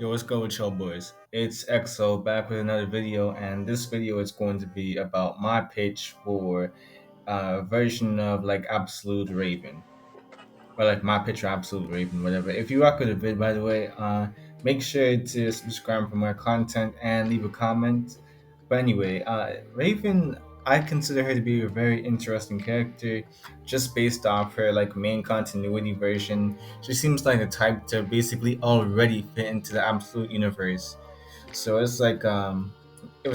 Yo, what's good with y'all boys? It's EXO back with another video, and this video is going to be about my pitch for a version of like Absolute Raven, or like my pitch for Absolute Raven, whatever. If you rock with the vid, by the way, make sure to subscribe for more content and leave a comment. But anyway, Raven, I consider her to be a very interesting character, just based off her like main continuity version. She seems like the type to basically already fit into the Absolute universe. So it was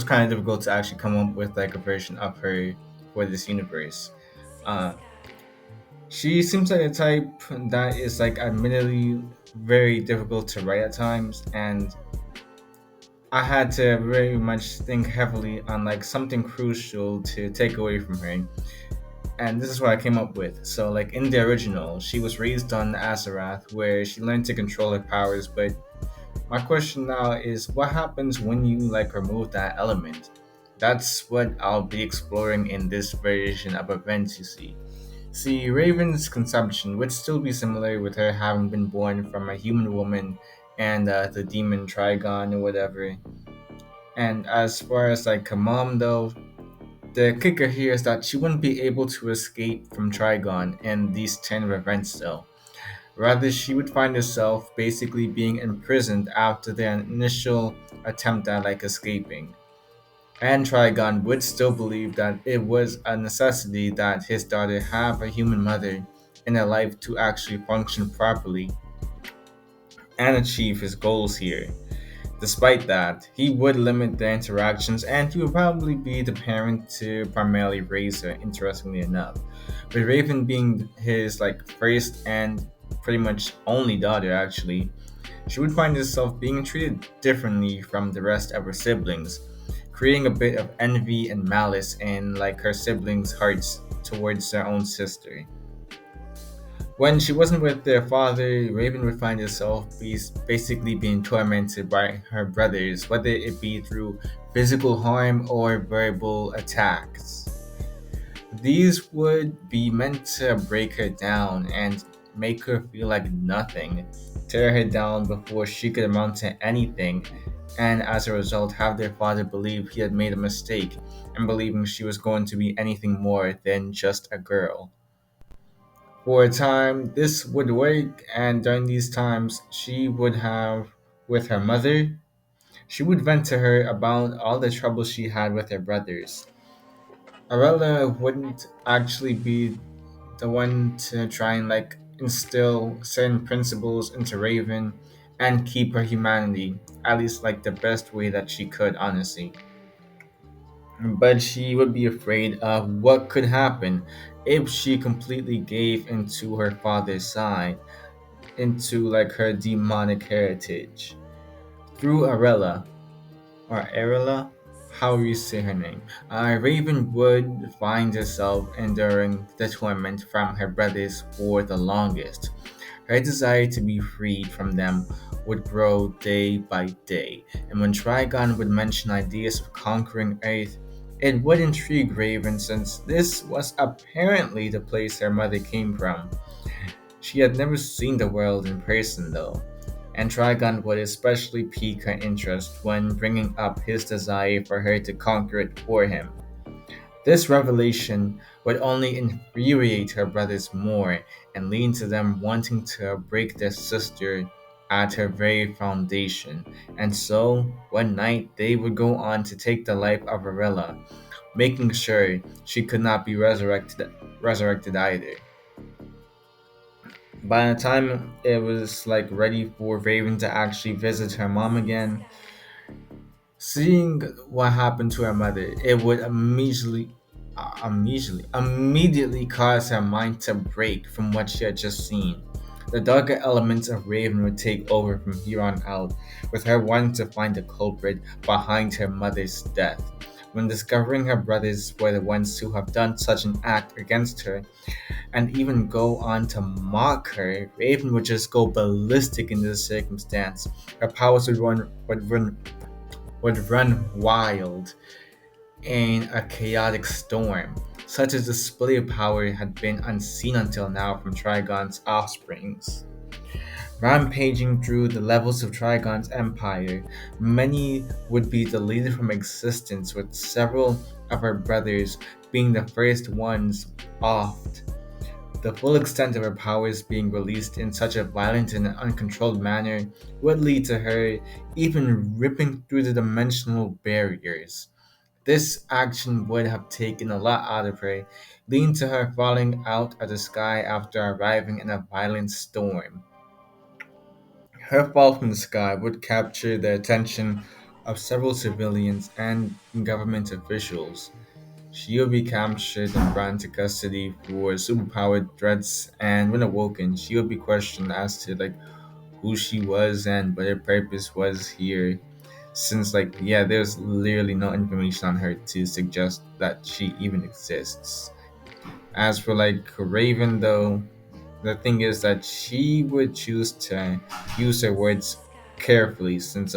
kind of difficult to actually come up with like a version of her for this universe. Uh, she seems like a type that is like admittedly very difficult to write at times, and I had to very much think heavily on like something crucial to take away from her. And this is what I came up with. So like in the original, she was raised on Azeroth where she learned to control her powers, but my question now is what happens when you like remove that element? That's what I'll be exploring in this version of events you see. See, Raven's conception would still be similar with her having been born from a human woman and the demon Trigon or whatever. And as far as like a mom though, the kicker here is that she wouldn't be able to escape from Trigon in these 10 events though. Rather, she would find herself basically being imprisoned after their initial attempt at like escaping. And Trigon would still believe that it was a necessity that his daughter have a human mother in her life to actually function properly and achieve his goals here. Despite that, he would limit their interactions and he would probably be the parent to primarily raise her, interestingly enough. With Raven being his like first and pretty much only daughter actually, she would find herself being treated differently from the rest of her siblings, creating a bit of envy and malice in like her siblings' hearts towards their own sister. When she wasn't with their father, Raven would find herself basically being tormented by her brothers, whether it be through physical harm or verbal attacks. These would be meant to break her down and make her feel like nothing, tear her down before she could amount to anything, and as a result, have their father believe he had made a mistake and believing she was going to be anything more than just a girl. For a time, this would work, and during these times, she would have with her mother. She would vent to her about all the trouble she had with her brothers. Arella wouldn't actually be the one to try and like instill certain principles into Raven and keep her humanity, at least like the best way that she could, honestly. But she would be afraid of what could happen if she completely gave into her father's side, into like her demonic heritage. Through Arella, or Arella, how you say her name, Raven would find herself enduring the torment from her brothers for the longest. Her desire to be freed from them would grow day by day, and when Trigon would mention ideas of conquering Earth, it would intrigue Raven since this was apparently the place her mother came from. She had never seen the world in person though, and Trigon would especially pique her interest when bringing up his desire for her to conquer it for him. This revelation would only infuriate her brothers more and lead to them wanting to break their sister at her very foundation. And so, one night, they would go on to take the life of Arella, making sure she could not be resurrected either. By the time it was like ready for Raven to actually visit her mom again, seeing what happened to her mother, it would immediately cause her mind to break from what she had just seen. The darker elements of Raven would take over from here on out, with her wanting to find the culprit behind her mother's death. When discovering her brothers were the ones who have done such an act against her, and even go on to mock her, Raven would just go ballistic in this circumstance. Her powers would run wild in a chaotic storm. Such a display of power had been unseen until now from Trigon's offsprings. rampaging through the levels of Trigon's empire. Many would be deleted from existence, with several of her brothers being the first ones offed. The full extent of her powers being released in such a violent and uncontrolled manner would lead to her even ripping through the dimensional barriers. This action would have taken a lot out of her, leading to her falling out of the sky after arriving in a violent storm. Her fall from the sky would capture the attention of several civilians and government officials. She would be captured and brought into custody for superpowered threats, and when awoken, she would be questioned as to who she was and what her purpose was here. Since there's literally no information on her to suggest that she even exists. As for Raven though, the thing is that she would choose to use her words carefully since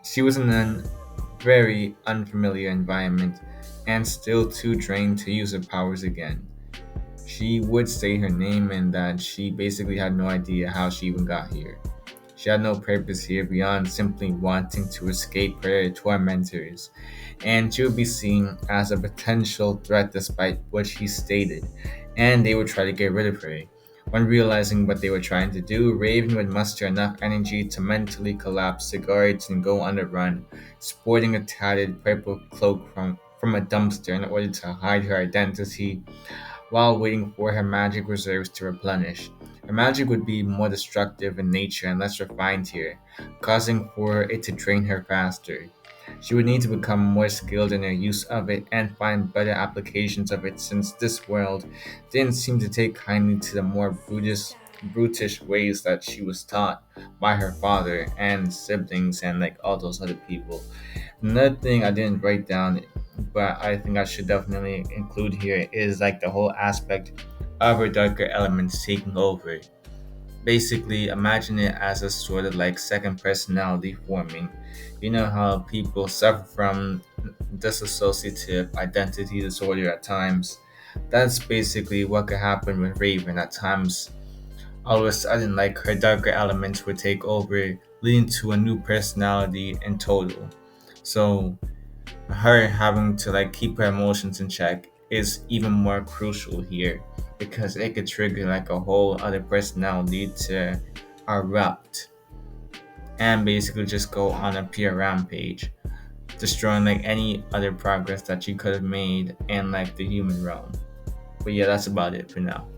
she was in a very unfamiliar environment and still too drained to use her powers again. She would say her name and that she basically had no idea how she even got here. She had no purpose here beyond simply wanting to escape her tormentors, and she would be seen as a potential threat despite what she stated, and they would try to get rid of her. When realizing what they were trying to do, Raven would muster enough energy to mentally collapse the guards and go on a run, sporting a tattered purple cloak from a dumpster in order to hide her identity while waiting for her magic reserves to replenish. Her magic would be more destructive in nature and less refined here, causing for it to drain her faster. She would need to become more skilled in her use of it and find better applications of it since this world didn't seem to take kindly to the more brutish ways that she was taught by her father and siblings and all those other people. Another thing I didn't write down, but I think I should definitely include here is the whole aspect of her darker elements taking over. Basically, imagine it as a sort of second personality forming. You know how people suffer from dissociative identity disorder at times? That's basically what could happen with Raven at times. All of a sudden, her darker elements would take over, leading to a new personality in total. So, her having to keep her emotions in check is even more crucial here because it could trigger a whole other personality to erupt and basically just go on a pure rampage, destroying any other progress that she could have made in the human realm. But yeah, that's about it for now.